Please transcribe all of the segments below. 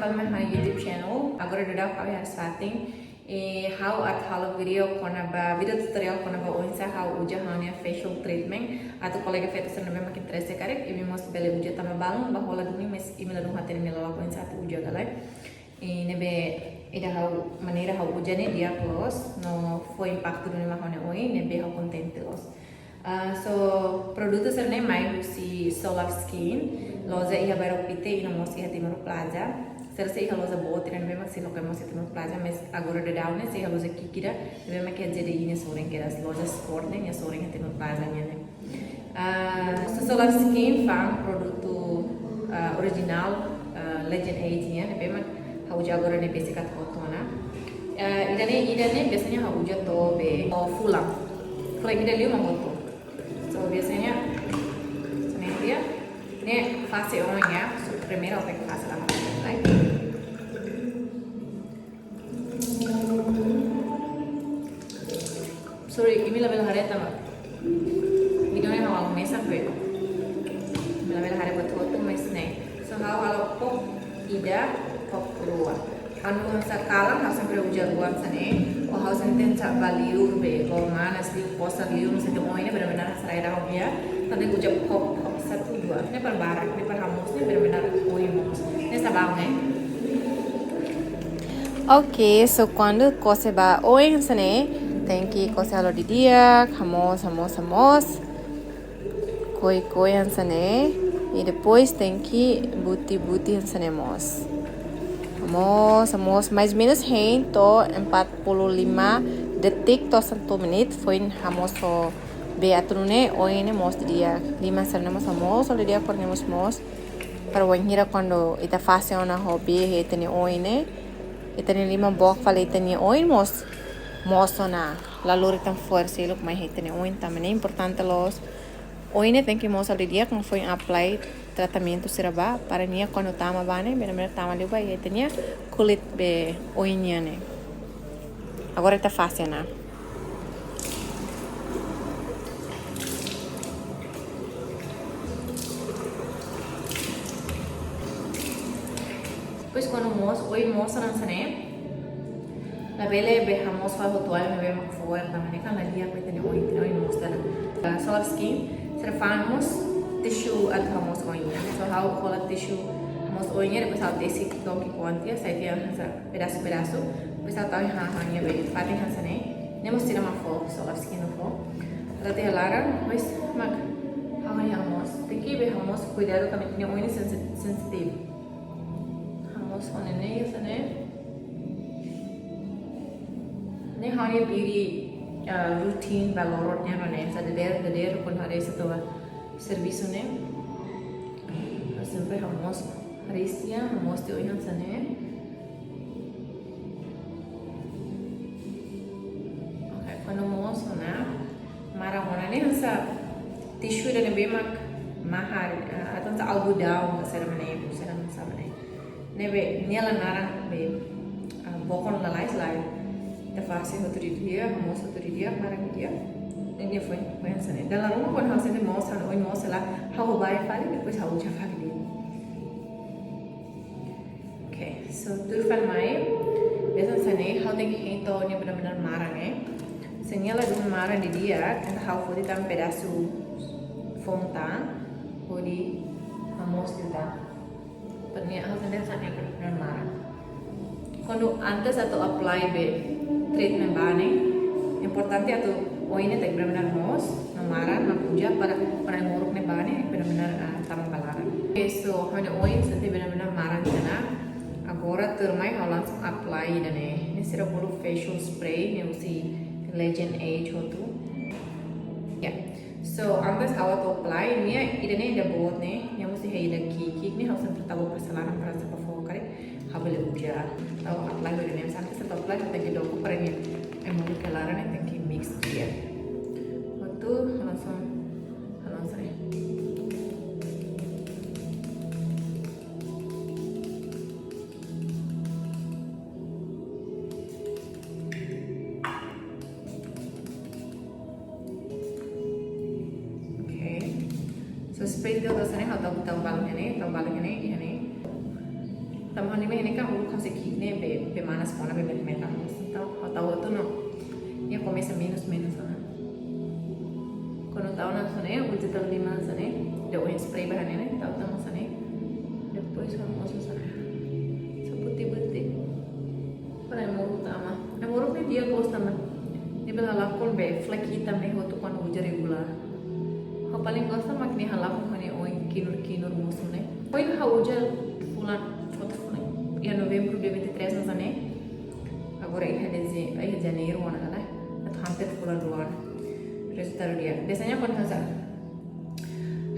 welcome my YouTube channel. Agora duduk kami harus starting. How at halo video video tutorial how uja hanya facial treatment atau kolega fetus namanya makin terasa karek. Ini mas beli uja tambah balong bahwa lagu ini mas email lalu hati ini lalu satu uja galai. Ini be ida how maneira how uja nih dia close no foi impacto do nema hone oi ne be how contente los. So produto serne mai si Solar Skin loza iha baru pite ina mos iha timur plaza serse iha loza bote ne memang si lokal mos timur plaza mas agora de down se iha loza kikira memang ke jadi ini soren que das loja sport ne soren timur plaza ne. So Solar Skin fan produto original Legend 8 ne memang hauja agora ne basic at hotona. Idane biasanya hauja to be fulang. Kalau kita lihat mau so biasanya sebenarnya dia ini fase orangnya primeiro tem fase da right? Sorry, ini label hari tama. Video ini hawal mesa gue. Ini label hari buat foto mes nih. So hawal pop ida pop keluar. Anu sekarang harus sampai ujar uang sana. Oh harus nanti cak baliur be, kalau mana sih poster liur misalnya oh ini benar-benar serai dah ya. Tadi ujar pop satu dua. Ini per barak, ini per hamus, ini benar-benar oh hamus. Ini sabang nih. Ok, so quando você vai hoje tem que cozer lo de dia, hamos, coi e depois tem que buti mos. Hamos mais ou menos to 45 detik to 1 menit foi hamos so beatrune hoje ne mos de dia. Lima seremos hamos lo de dia cornemos mos para wanhira quando ita fácil na hobby tem hoje ne. Ita ni lima bok falei tenia oin mos na la lori tan fuerza e lo mais tenia oin também é importante los oin tem que mos al dia como foi apply tratamento seraba para nia quando tama bane benar tama liba e tenia kulit be oiniane agora tá fácil na Depois quando oi moça não sabe la bele be hamos fa hotual me vemos fora também kan la dia pe tene oi mostra Solar Skin serfamos tissue at hamos oinha so how cola tissue hamos oinha depois ao desse que com que quantia sai dia pedaço depois ao tahu hanya be fatin hansane nemos tira ma fo Solar Skin no fo rate halara mas mak hawani hamos tem que be hamos cuidado também tem oinha sensitive on ini sana ini hari beauty routine balorotnya mana sa der pun hari satu servisu ne sampai hamos harisnya hamos tu yang sana okay kalau mau sana marah mana ni hasa tisu dan bemak mahal atau sa algodão sa mana ibu sa mana nebe niela nara be bokon la lais lai da fase outro dia almoço outro dia para dia ini foi assim da rumah quando você de mostra oi mostra lá how vai fale depois how já fale okay so tudo fal mai biasa sana how tem que então ni benar-benar marah senyala de marah di dia and how foi tam pedaço fonta podi almoço kita Pernyataan harus ada saat yang benar-benar Quando antes atau apply be treatment bane, importante atau oine tak benar-benar mos, namaran, mapuja para nguruk ne bane benar-benar tamang balaran. Okay, so hanya oin nanti benar-benar maran sana. Agora termai hau langsung apply dan ini sira bulu facial spray yang si Legend Age itu. Ya. So antes awal to apply ini idane ada bot ne yang mesti ada kiki ini harus tahu persalahan para siapa fokare habele uja tahu apply ini sampai setelah apply kita jadi doku pernya emang kelaran yang tinggi mix dia waktu langsung saya So spray dia rasanya tahu balangnya ini tamhan ini kan ulu kan sekine be manas kona be metam tahu itu no ya começa menos sana quando tahu na sana ya uji tahu di mana sana de o spray bahan ini tahu tahu sana depois vamos sana sebuti para emuru tama emuru pe dia gosta mas dia bela lakon be flek hitam nih waktu quando uji regular kau paling gosta makni halap hani oi kinur musuh nih oi uji fulan foto fulan ya novembro de 23 na sana agora aí de janeiro mana lah atau hampir bulan luar resultado dia biasanya kalau haza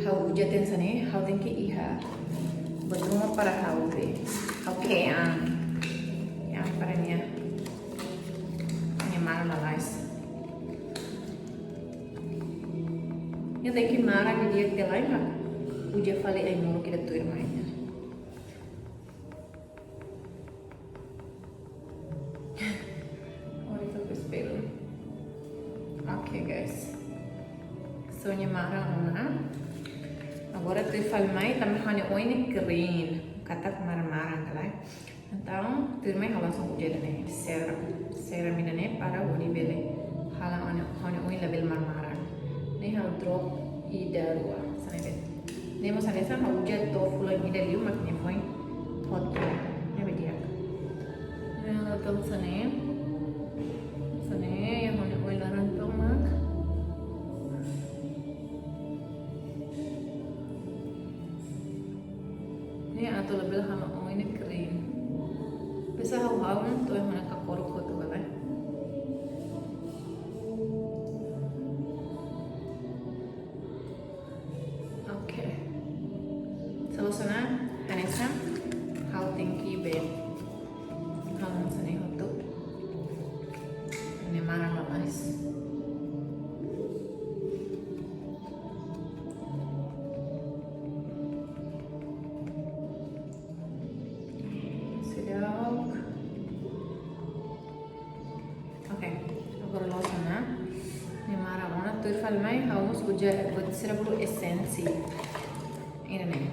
hau ujatin sana hau tinggi iha buat rumah para hau be hau yang para nia mana malais ya tinggi marah ke dia ke lain lah uja fali ay mulu kita tuh irmainya Okay guys, so marang na. Agora tu falmai também hani oine green, kata marang kalai. Então tu mai langsung udah nih serum ini para uni bele. Halang hani oine level marang. Nih hal drop ida rua sana bet. Nih mau sana sana udah to full ida liu mak nih point hot. Nih bedia. Nih hal to sana yang hani oine laran to mak. Atau lebih hal ini kering. Bisa hal tuh yang mana kakoruk tuh kan? Oke. Selesai Vanessa. How tinggi bed? Hal sana itu. Ini mana mas? Falmai vamos ujar buat serabulu esensi ini nih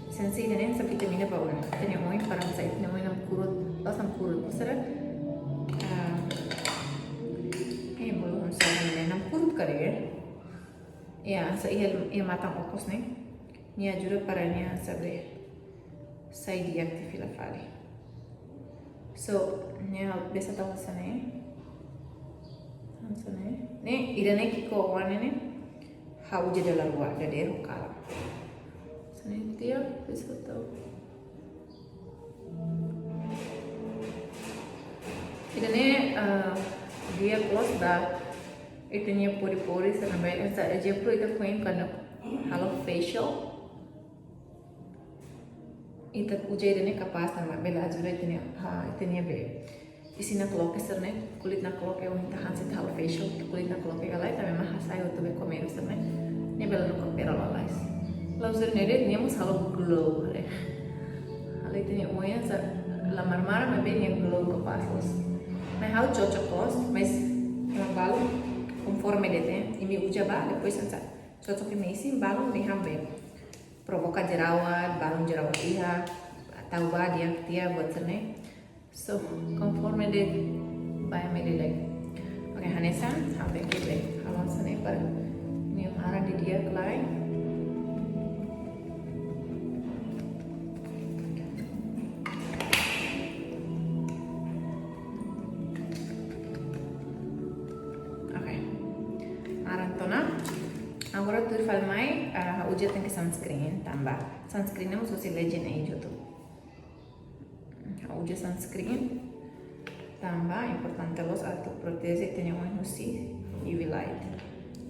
esensi ini sa vitamina bawah tanya moin para saya tanya moin kurut pasang kurut serap belum saya ini nam kurut kare ya saya matang opos nih ni ajuda para ni sabe saya diaktifila fali so ni bisa tahu sana nih irane kiko wane nih hau jadi dalam luar dari rukala sana dia bisa tahu irane dia close dah itu nya pori sana baik sa aja pro itu poin karena halo facial itu uja irane kapas sama bela ajura itu nya be isi na coloque serne kulit na coloque o tahan se tal facial kulit na coloque galai tapi mah saya itu be comer serne ne bela no compera lalais lau serne de teníamos algo glow re ali tinha unha sa la marmara me bem yang glow ko pasos mas how chochocos mas eu balo conforme de tem e me uja ba depois sa chochoc me isi balo me hambe provoca jerawat balon jerawat iha atau ba dia buat serne. So, conforme de vaya me like. Okay, Hanesa, sampai kita halang sana par ni marah di dia kelai. Okay, marah tona. Agora tu falmai ujar tem que sunscreen tambah. Sunscreen não usa legend aí jodoh. Uja sunscreen tambah importante los auto protege tenha uma UC UV light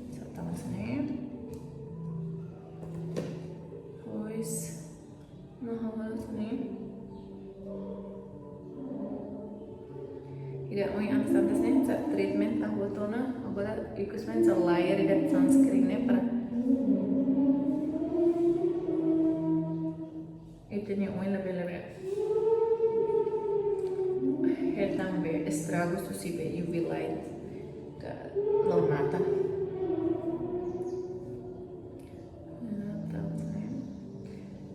so estamos né pois não vamos né ida antes né treatment na botona agora equipment a layer da sunscreen né para tenha uma level também estragos possíveis UV light não mata.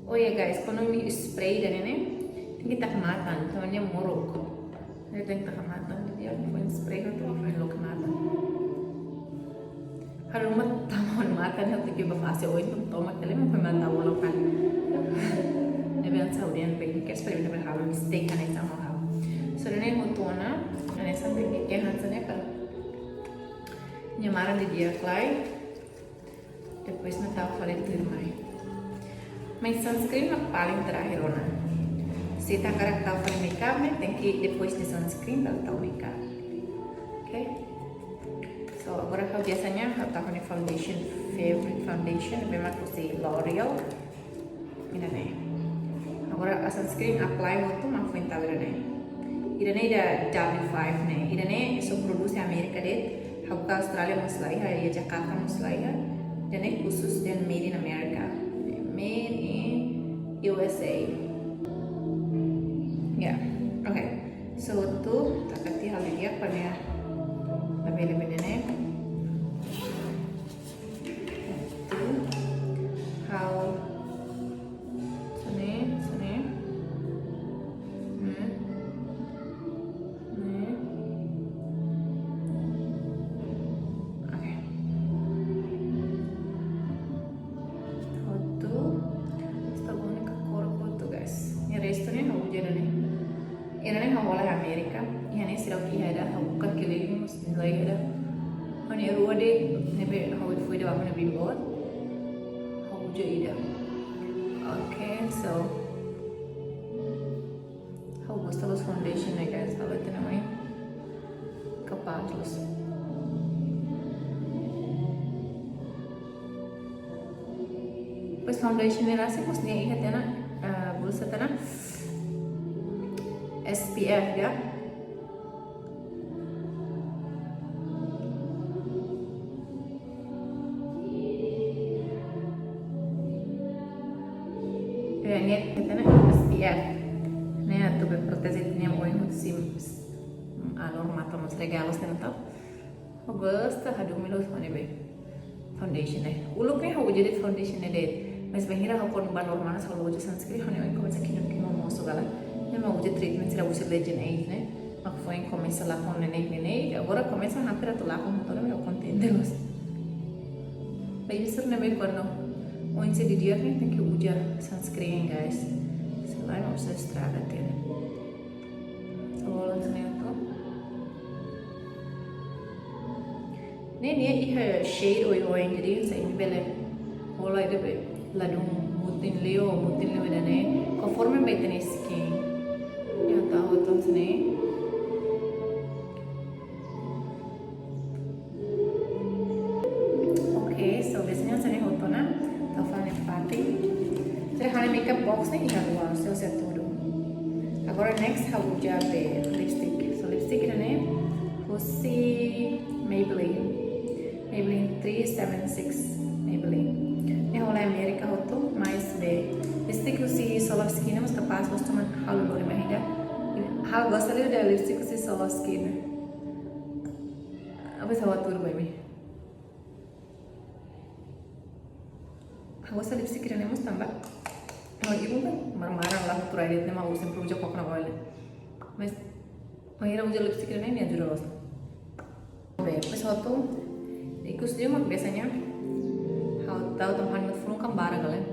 Oi ya guys, quando ini spray dan ini kita kematan, temannya muruk. Itu yang tak kematan, jadi aku main spray itu aku lo kematan. Kalau rumah taman matan itu juga fase oin tuh tomat kali mau kematan walau kan. Bilang Saudian pengen kayak seperti benar hal mistake kan itu sama hal. Soalnya hutuna, dan sampai kayak hasilnya kan nyamaran di dia klay. Depois na tahu falei tudo mais. Mas sunscreen é paling terakhir ona. Se tá cara que tá fazendo makeup, né, tem que depois de sunscreen baru tahu makeup. Okay? So agora kalau biasanya kalau tahu nih foundation, favorite foundation, memang aku si L'Oreal. Ini nih. Agora a sunscreen apply waktu maafin tahu ini. Ini ada W5 nih. Ini so produksi Amerika deh. Hauka Australia muslaiha ya Jakarta muslaiha. Dan khusus dan made in America. Made in USA. Ya, oke. So itu takati hal dia pada lebih-lebih ini. Itu how sini. Oke. Restonya hau jadi nih, ini hau oleh Amerika, ini sirap ada hau kan keliling mus nilai ada, ini ruang deh, nebe hau itu ada apa nebe buat, hau jadi ada, oke, so hau bos terus foundation nih guys, kalau itu namanya kepala terus. Pas foundation ini rasa musnya ingat ya nak. Bolsa tanah SPF ya. Ini tanah SPF. Né, tu proteger tinha muito sim. A norma para nos regalos tentar. Gosta hadu milos mana be. Foundation eh. Uluknya hau jadi foundation deh. Mas banhira hakon ban normal selalu wajah sunscreen hanya yang começa aqui no mau segala e mau wajah treatment será wajah legend age né mak foi em começa lá com neném agora começa a hampir a lá com motor eu contente los bayi ser nebe quando o inse di dia kan tem que wajah sunscreen guys selain não se estraga ter soalnya itu ini shade oil jadi saya ini bele olha itu be ladung mutin leo bedane conforme vai ter skin ya tahu tuh sini oke so biasanya saya hotona tafane party saya hanya makeup box nih ya luar saya tudo agora next how uja be lipstick so lipstick ini Husi Maybelline 376 Maybelline oleh Amerika hotu mais be lipstick usi Solovsky mas capaz costuman halu lori mahida hal gostaria da lipstick usi Solovsky apa sawa tur boy mi gosta lipstick ne mas tambah no ibu kan marmaran lah tur aidit ne ma usen projo kokna boyle mas mahira uja lipstick ne ni ajura gosta be pas hotu ikus dia mak biasanya tahu teman Matfulung kan barang kalian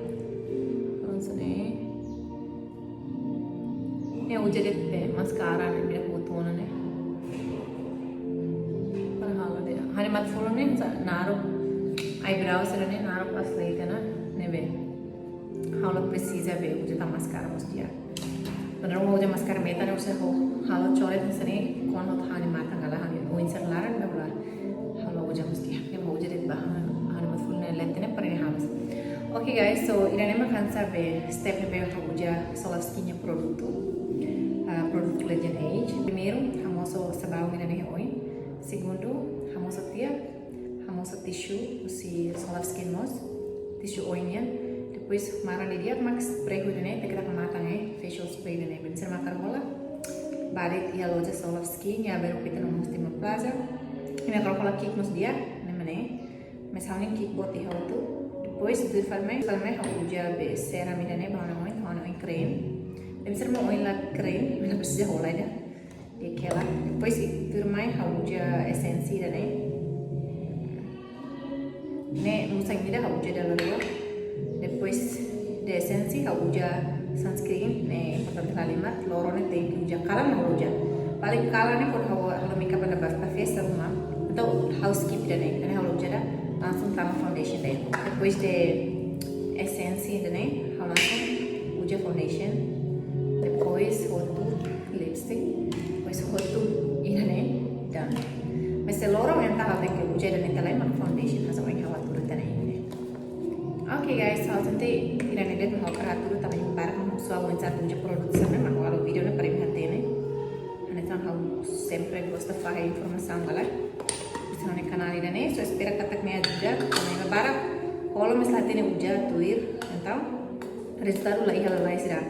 sini ini aku jadi maskara nih biar butuh nih hal deh hari Matfulung nih naruh eyebrows ini naruh pas lagi kan nih be hal precisa be aku jadi maskara mesti ya benar mau jadi maskara meta nih usah hal coret nih sini kon hot hani mata ngalah hani uinser larang berapa hal aku jadi mesti ya mau jadi bahan letene para errarmos. Ok guys, so iremos cansar de step number uja Solovsky produto Legend Age. Primeiro, vamos sabar o menino hoje. Segundo, vamos tia, vamos tissue si Solovsky nos tissue oinha. Depois mara dia max spray hoje né, kita matang facial spray né, benser matar bola. Balik ia loja Solovsky, nya baru kita no Mustima Plaza. Ini kalau kick nos dia, né. Mas hal yang kick buat di hal itu, depois de falme hau uja be ceramida ne bana oin creme dem ser mo oin la creme na precisa rola ida e aquela depois turmai hau uja essensi da ne musang ida hau uja dalla rua depois de essensi hau uja sunscreen ne importante kalimat loro ne thank you uja kala na uja paling kala ne pun hau makeup pada basta face rumah atau housekeep da ne hau uja da langsung tambah foundation deh. Depois de essensi deh, langsung uja foundation. Depois rotu lipstick. Depois rotu ini deh, dan. Mas lorong yang tak ada que uja dan yang lain foundation asal yang hawa turut dan ini. Okay guys, so nanti tidak ada mau kerja turut tapi barang mau suatu yang satu uja produk sana mau kalau video ni paling hati ni. Ane tak tahu sempre gosta faham informasi anggalah. No canal irane, so espera que me ajuda também para kalau misalnya tiene uja tuir, então resultado lah ihal lah isra.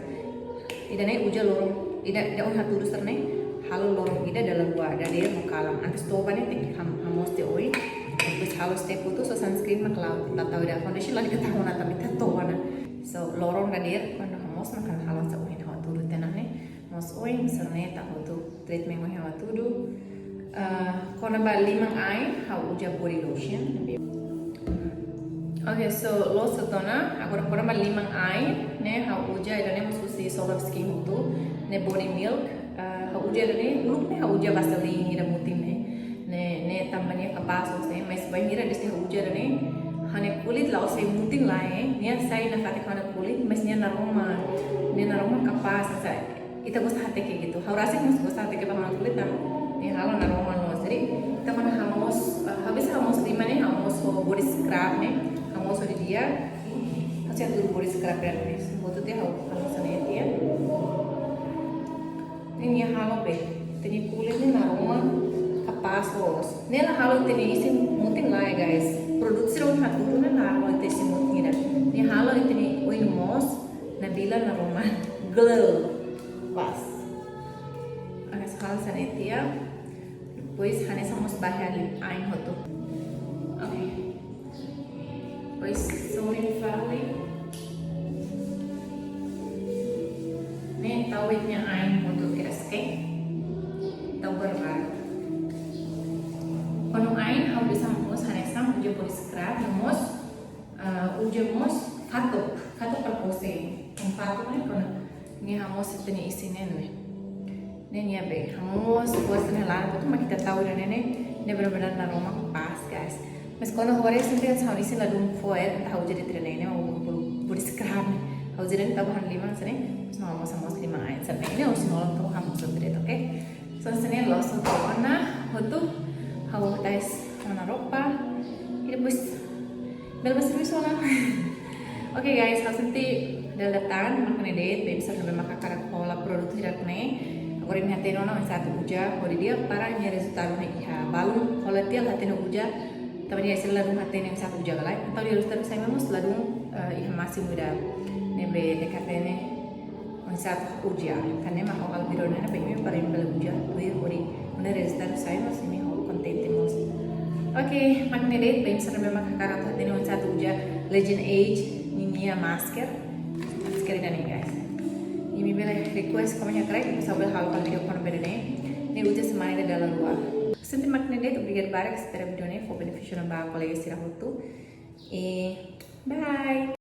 Idane uja lorong, ida orang turus terne, halo lorong ida dalam gua ada dia mau kalam. Antes toba nih tek hamos te oi, terus halo step itu so sunscreen mak lau, tak tahu dah foundation lah kita tahu tapi tak tahu na. So lorong dah dia, kalau hamos makan halo sa oi hawa turut tenane, hamos oi misalnya tak tahu tu treatment mau hawa tudu. Kona ba limang ai hau uja body lotion. Okay, so lo setona agora kona ba limang ai ne hau uja ida ne mususi solar skin itu ne body milk hau uja ida ne look ne hau uja vaseline ida mutin ne tambahnya kapas se mas banhira deste hau uja ida ne hane kulit lau se mutin lae ne sai na fate kana kulit mas ne naroma kapas sa ita gosta hate ke gitu hau rasa mus gosta hate ke bahana kulit ini halo naroma no jadi kita mana habis hamos di mana hamos body scrub nih hamos di dia hasil dulu body scrub ya nih butuh dia hamos sana dia ini halo be ini kulitnya naroma kapas los nela halo ini isi muting lah ya guys produksi orang hatu tuh naroma itu isi muting ini halo ini oin mos nabila naroma glow pas agak hal sana dia pois hane somos bahal ain hoto okay pois soin fali ne tawitnya ain hoto kiraske taw berbar kono ain hau bisa mos hane sam uja body scrub mos uja mos fato per pose un fato ne kono ni hamos itni isinen ne ya be hamos puesto lá tudo mas kita tahu dan ne benar-benar aroma pas guys mas quando hore sempre sa isi la dum foer tahu jadi tidak ne body scrub hau jadi tahu han lima sene mas hamos lima ain sene ne us nolong tahu hamos sobre oke so sene lo so na hotu hau tais na ropa e depois bel serviço lá oke guys hau senti datang makan edit bisa sampai makan karakola produk tidak agora me ateno na satu uja hori dia para nya resultado na iha balum kalau dia ateno uja tapi dia sel ladung ateno satu uja galai atau dia resultado saya memos ladung iha masih muda nebe dekatene satu uja karena mah kalau biro na pengen para yang bel uja hori na resultado saya masih ini contente mos oke makan edit bisa sampai makan karakter ateno satu uja legend age ninia masker dan nih guys ini bela request kamu keren bisa bel hal video kono bedene ne uja semana dalam luar senti makne det obrigado barak spero video ne for beneficio na ba colega sira hotu e bye